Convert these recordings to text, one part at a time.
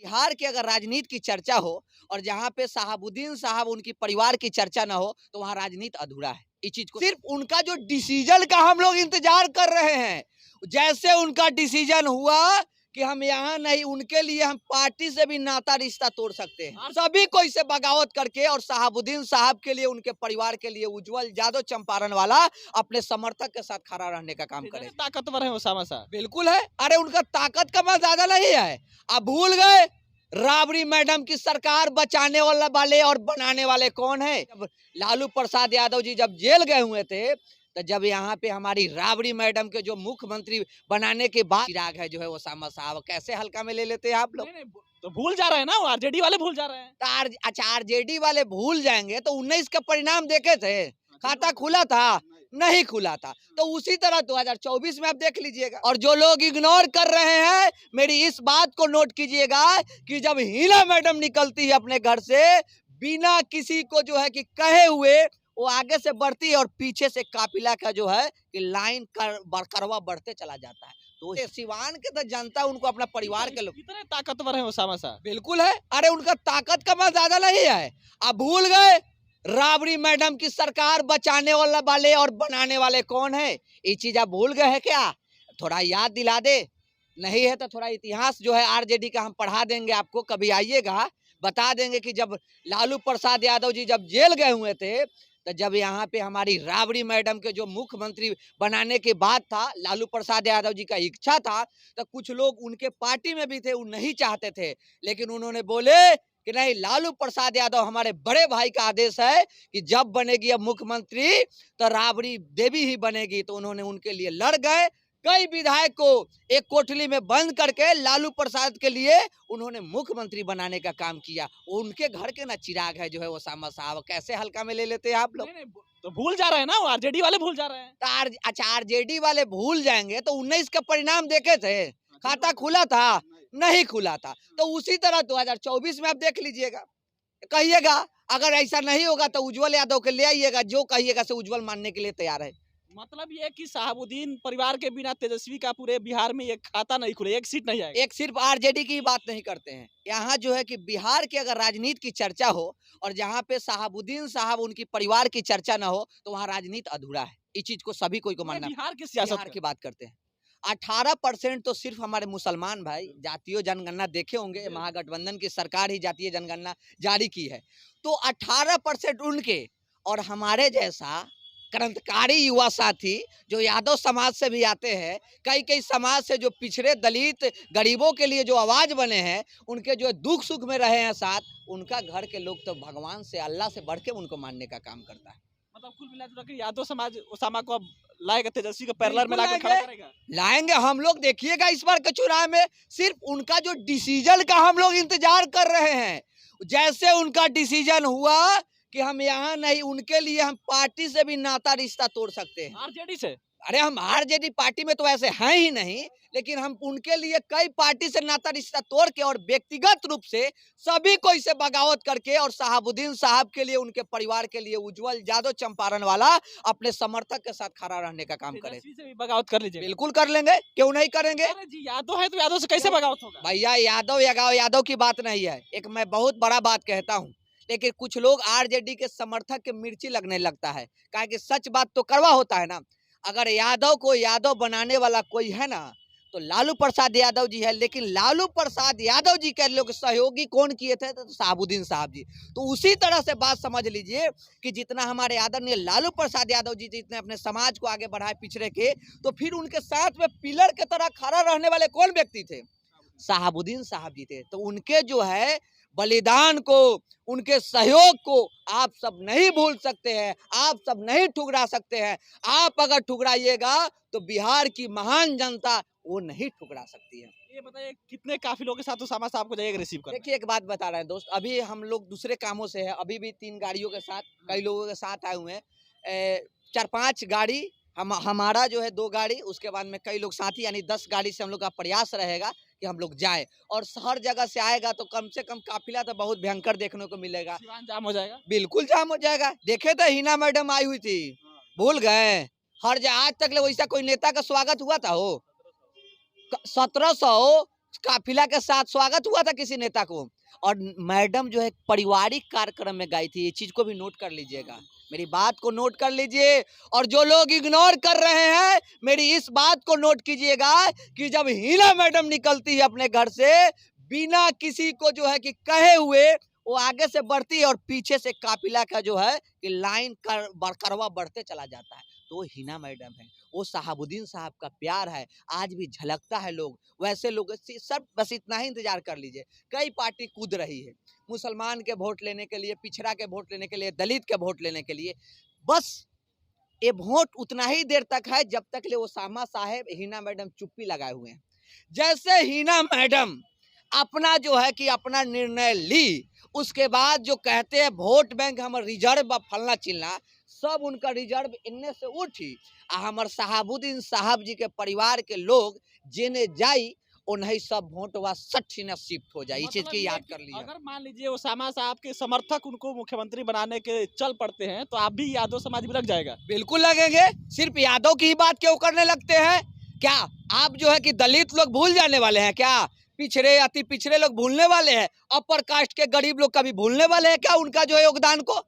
बिहार की अगर राजनीति की चर्चा हो और जहाँ पे शहाबुद्दीन साहब उनकी परिवार की चर्चा ना हो तो वहाँ राजनीति अधूरा है। इस चीज को सिर्फ उनका जो डिसीजन का हम लोग इंतजार कर रहे हैं। जैसे उनका डिसीजन हुआ कि हम यहाँ नहीं, उनके लिए हम पार्टी से भी नाता रिश्ता तोड़ सकते हैं। सभी को इसे बगावत करके और शहाबुद्दीन साहब के लिए, उनके परिवार के लिए उज्जवल यादव चंपारण वाला अपने समर्थक के साथ खड़ा रहने का काम करे। ताकतवर है ओसामा साहब। बिल्कुल है। अरे उनका ताकत का ज्यादा नहीं है। आप भूल गए राबड़ी मैडम की सरकार बचाने वाले और बनाने वाले कौन है? जब लालू प्रसाद यादव जी जब जेल गए हुए थे तो जब यहाँ पे हमारी राबड़ी मैडम के जो मुख्यमंत्री बनाने के बाद चिराग है जो है ओसामा साहब, कैसे हल्का में ले लेते हैं आप लोग? नहीं, तो भूल जा रहे हैं ना, आरजेडी वाले भूल जा रहे हैं। तो अच्छा आरजेडी वाले भूल जाएंगे तो 19 का परिणाम देखे थे? खाता खुला था? नहीं खुला था। तो उसी तरह 2024 में आप देख लीजिएगा। और जो लोग इग्नोर कर रहे हैं, मेरी इस बात को नोट कीजिएगा कि जब हीना मैडम निकलती है अपने घर से बिना किसी को जो है कि कहे हुए, वो आगे से बढ़ती है और पीछे से काफिला का जो है कि लाइन करवा बढ़ते चला जाता है। तो सिवान के तो जनता उनको अपना परिवार के लोग कितने ताकतवर है ओसामा साहब। बिल्कुल है। अरे उनका ताकत का ज्यादा नहीं है। आप भूल गए राबड़ी मैडम की सरकार बचाने वाले और बनाने वाले कौन है? ये चीज आप भूल गए हैं क्या? थोड़ा याद दिला दे। नहीं है तो थोड़ा इतिहास जो है आरजेडी का हम पढ़ा देंगे आपको, कभी आइएगा बता देंगे कि जब लालू प्रसाद यादव जी जब जेल गए हुए थे तो जब यहाँ पे हमारी राबड़ी मैडम के जो मुख्यमंत्री बनाने के बाद था, लालू प्रसाद यादव जी का इच्छा था, तो कुछ लोग उनके पार्टी में भी थे, वो नहीं चाहते थे, लेकिन उन्होंने बोले कि नहीं, लालू प्रसाद यादव हमारे बड़े भाई का आदेश है कि जब बनेगी अब मुख्यमंत्री तो राबड़ी देवी ही बनेगी। तो उन्होंने उनके लिए लड़ गए। कई विधायक को एक कोठरी में बंद करके लालू प्रसाद के लिए उन्होंने मुख्यमंत्री बनाने का काम किया। उनके घर के ना चिराग है जो है ओसामा साहब, कैसे हल्का में ले लेते हैं आप लोग? नहीं, तो भूल जा रहे हैं ना, आरजेडी वाले भूल जा रहे हैं। तो अच्छा आरजेडी वाले भूल जाएंगे तो 19 का परिणाम देखे थे? खाता खुला था? नहीं खुला था। तो उसी तरह 2024 में आप देख लीजिएगा। कहिएगा अगर ऐसा नहीं होगा तो उज्जवल यादव के ले आइएगा, जो कहिएगा से उज्जवल मानने के लिए तैयार है। मतलब ये कि शहाबुद्दीन परिवार के बिना तेजस्वी का पूरे बिहार में एक खाता नहीं खुले, एक सीट नहीं आएगी। एक सिर्फ आरजेडी की बात नहीं करते हैं। यहाँ जो है कि बिहार की अगर राजनीति की चर्चा हो और जहाँ पे शहाबुद्दीन साहब उनकी परिवार की चर्चा ना हो तो वहाँ राजनीति अधूरा है। इस चीज को सभी को मानना। बिहार की सियासत बिहार की बात करते हैं। 18% तो सिर्फ हमारे मुसलमान भाई जातीय जनगणना देखे होंगे, महागठबंधन की सरकार ही जातीय जनगणना जारी की है। तो 18% उनके और हमारे जैसा क्रांतिकारी युवा साथी जो यादव समाज से भी आते हैं, कई कई समाज से जो पिछड़े दलित गरीबों के लिए जो आवाज बने हैं, उनके जो दुख सुख में रहे हैं साथ, उनका घर के लोग तो भगवान से, अल्लाह से बढ़ के उनको मानने का काम करता है। मतलब कुल मिलाकर के यादव समाज ओसामा को अब लाएगा, तेजस्वी को पैरेलल में लाकर खड़ा करेगा। लाएंगे हम लोग। देखिएगा इस बार के चुनाव में सिर्फ उनका जो डिसीजन का हम लोग इंतजार कर रहे हैं। जैसे उनका डिसीजन हुआ कि हम यहाँ नहीं, उनके लिए हम पार्टी से भी नाता रिश्ता तोड़ सकते हैं। आरजेडी से? अरे हम आरजेडी पार्टी में तो ऐसे हैं ही नहीं, लेकिन हम उनके लिए कई पार्टी से नाता रिश्ता तोड़ के और व्यक्तिगत रूप से सभी को इसे बगावत करके और शहाबुद्दीन साहब के लिए, उनके परिवार के लिए उज्जवल यादव चंपारण वाला अपने समर्थक के साथ खड़ा रहने का काम करें। तेजस्वी से भी बगावत कर लीजिए। बिल्कुल कर लेंगे, क्यों नहीं करेंगे? अरे जी, यादव है तो यादव से कैसे बगावत होगा? भैया यादव की बात नहीं है। एक मैं बहुत बड़ा बात कहता हूँ, लेकिन कुछ लोग आरजेडी के समर्थक के मिर्ची लगने लगता है। कहा कि सच बात तो कड़वा होता है ना। अगर यादव को यादव बनाने वाला कोई है ना तो लालू प्रसाद यादव जी है, लेकिन लालू प्रसाद यादव जी के लोग सहयोगी कौन किए थे? तो शहाबुद्दीन साहब जी। तो उसी तरह से बात समझ लीजिए कि जितना हमारे आदरणीय लालू प्रसाद यादव जी जितने अपने समाज को आगे बढ़ाए पिछड़े के, तो फिर उनके साथ में पिलर के तरह खड़ा रहने वाले कौन व्यक्ति थे? शहाबुद्दीन साहब जी थे। तो उनके जो है बलिदान को, उनके सहयोग को आप सब नहीं भूल सकते हैं, आप सब नहीं ठुकरा सकते हैं। आप अगर ठुकराइएगा तो बिहार की महान जनता वो नहीं ठुकरा सकती है। ये बताइए कितने काफिलों के साथ ओसामा साहब को जाएगा रिसीव करने? देखिए एक बात बता रहे हैं दोस्त, अभी हम लोग दूसरे कामों से है, अभी भी 3 गाड़ियों के साथ कई लोगों के साथ आए हुए हैं। 4-5 गाड़ी हमारा जो है 2 गाड़ी, उसके बाद में कई लोग साथी, यानी 10 गाड़ी से हम लोग का प्रयास रहेगा कि हम लोग जाए। और हर जगह से आएगा तो कम से कम काफिला तो बहुत भयंकर देखने को मिलेगा। सिवान जाम हो जाएगा? बिल्कुल जाम हो जाएगा। देखे तो हीना मैडम आई हुई थी, भूल गए? आज तक ले वैसा कोई नेता का स्वागत हुआ था? हो 1700 काफिला के साथ स्वागत हुआ था किसी नेता को, और मैडम जो है पारिवारिक कार्यक्रम में गई थी। ये चीज को भी नोट कर लीजिएगा, मेरी बात को नोट कर लीजिए। और जो लोग इग्नोर कर रहे हैं, मेरी इस बात को नोट कीजिएगा कि जब हिना मैडम निकलती है अपने घर से बिना किसी को जो है कि कहे हुए, वो आगे से बढ़ती है और पीछे से काफिला का जो है कि लाइन करवा बढ़ते चला जाता है। तो वो हिना मैडम है, वो शहाबुद्दीन साहब का प्यार है, आज भी झलकता है। लोग वैसे लोग सब बस इतना ही इंतजार कर लीजिए। कई पार्टी कूद रही है मुसलमान के वोट लेने के लिए, पिछड़ा के वोट लेने के लिए, दलित के वोट लेने के लिए। बस ये वोट उतना ही देर तक है जब तक ले ओसामा साहेब, हिना मैडम चुप्पी लगाए हुए हैं। जैसे हिना मैडम अपना जो है कि अपना निर्णय ली, उसके बाद जो कहते हैं वोट बैंक हम रिजर्व फलना चिलना, सब उनका रिजर्व इनने से उठी। हमार शहाबुद्दीन साहब जी के परिवार के लोग जेने जाई उन्हें सब वोटवा सठ न शिफ्ट हो जाए। ये चीज की याद कर लीजिए। अगर मान लीजिए ओसामा साहब के समर्थक उनको मुख्यमंत्री बनाने के चल पड़ते हैं तो आप भी यादव समाज में लग जाएगा। बिल्कुल लगेंगे। सिर्फ यादव की ही बात क्यों करने लगते हैं? क्या आप जो है कि दलित लोग भूल जाने वाले हैं क्या? पिछड़े अति पिछड़े लोग भूलने वाले हैं? अपर कास्ट के गरीब लोग कभी भूलने वाले हैं क्या उनका जो है योगदान को?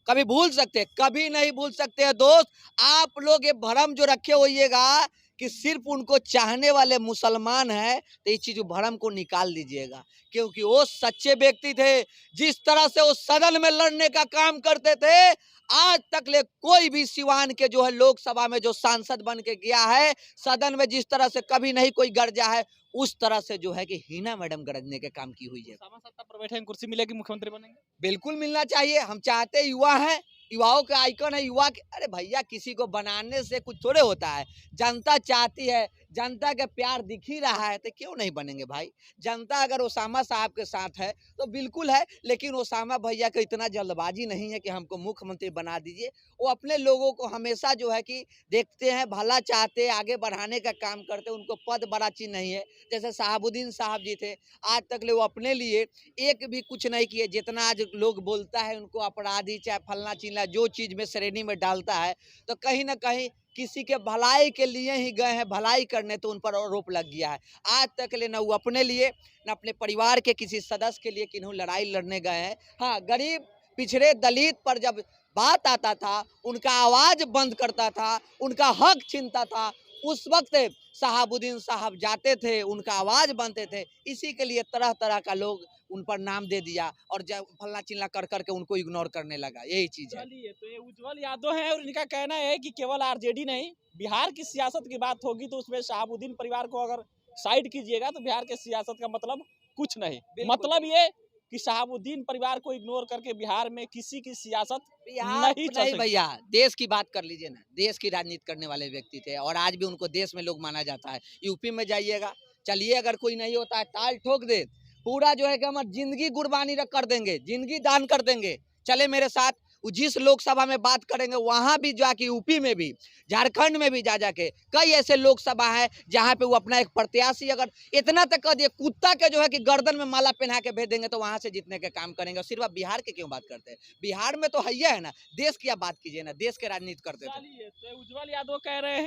कभी भूल सकते? कभी नहीं भूल सकते हैं दोस्त। आप लोग ये भरम जो रखे होइएगा कि सिर्फ उनको चाहने वाले मुसलमान हैं, तो इस चीज भरम को निकाल दीजिएगा, क्योंकि वो सच्चे व्यक्ति थे। जिस तरह से वो सदन में लड़ने का काम करते थे, आज तक ले कोई भी सिवान के जो है लोकसभा में जो सांसद बन के गया है, सदन में जिस तरह से कभी नहीं कोई गरजा है, उस तरह से जो है कि हिना मैडम गरजने के काम की हुई है। ओसामा सत्ता पर बैठे कुर्सी मिलेगी, मुख्यमंत्री बनेंगे? बिल्कुल मिलना चाहिए। हम चाहते युवा हैं, युवाओं का आइकन है युवा के। अरे भैया, किसी को बनाने से कुछ थोड़े होता है। जनता चाहती है, जनता का प्यार दिख ही रहा है, तो क्यों नहीं बनेंगे भाई? जनता अगर ओसामा साहब के साथ है तो बिल्कुल है, लेकिन ओसामा भैया को इतना जल्दबाजी नहीं है कि हमको मुख्यमंत्री बना दीजिए। वो अपने लोगों को हमेशा जो है कि देखते हैं, भला चाहते, आगे बढ़ाने का काम करते। उनको पद बड़ा चीज नहीं है। जैसे शहाबुद्दीन साहब जी थे, आज तक ले वो अपने लिए एक भी कुछ नहीं किए। जितना आज लोग बोलता है उनको अपराधी, चाहे फलना चिलना, जो चीज में श्रेणी में डालता है, तो कहीं ना कहीं किसी के भलाई के लिए ही गए हैं, भलाई करने, तो उन पर आरोप लग गया है। आज तक ले न वो अपने लिए, न अपने परिवार के किसी सदस्य के लिए किन्हों लड़ाई लड़ने गए हैं। हाँ, गरीब पिछड़े दलित पर जब बात आता था, उनका आवाज बंद करता था, उनका हक छीनता था, उस वक्त शहाबुद्दीन साहब जाते थे, उनका आवाज बनते थे। इसी के लिए तरह तरह का लोग उन पर नाम दे दिया और जब फलना चिल्ला कर करके उनको इग्नोर करने लगा। यही चीज है। चलिए, तो ये उज्जवल यादव है और इनका कहना है कि केवल आरजेडी नहीं, बिहार की सियासत की बात होगी तो उसमें शहाबुद्दीन परिवार को अगर साइड कीजिएगा तो बिहार के सियासत का मतलब कुछ नहीं। मतलब ये कि शहाबुद्दीन परिवार को इग्नोर करके बिहार में किसी की सियासत नहीं चल सकती। भैया, देश की बात कर लीजिए ना। देश की राजनीति करने वाले व्यक्ति थे और आज भी उनको देश में लोग माना जाता है। यूपी में जाइएगा, चलिए, अगर कोई नहीं होता है ताल ठोक दे, पूरा जो है कि हम जिंदगी कुर्बानी कर देंगे, जिंदगी दान कर देंगे। चले मेरे साथ, जिस लोकसभा में बात करेंगे वहां भी जाके, यूपी में भी, झारखंड में भी जा जाके कई ऐसे लोकसभा है जहां पे वो अपना एक प्रत्याशी अगर इतना तक कर दिए, कुत्ता के जो है कि गर्दन में माला पहना के भेज देंगे तो वहां से जीतने के काम करेंगे। सिर्फ आप बिहार के क्यों बात करते हैं? बिहार में तो है ना, देश की आप बात कीजिए ना, देश के राजनीति करते थे। चलिए, तो उज्जवल यादव कह रहे हैं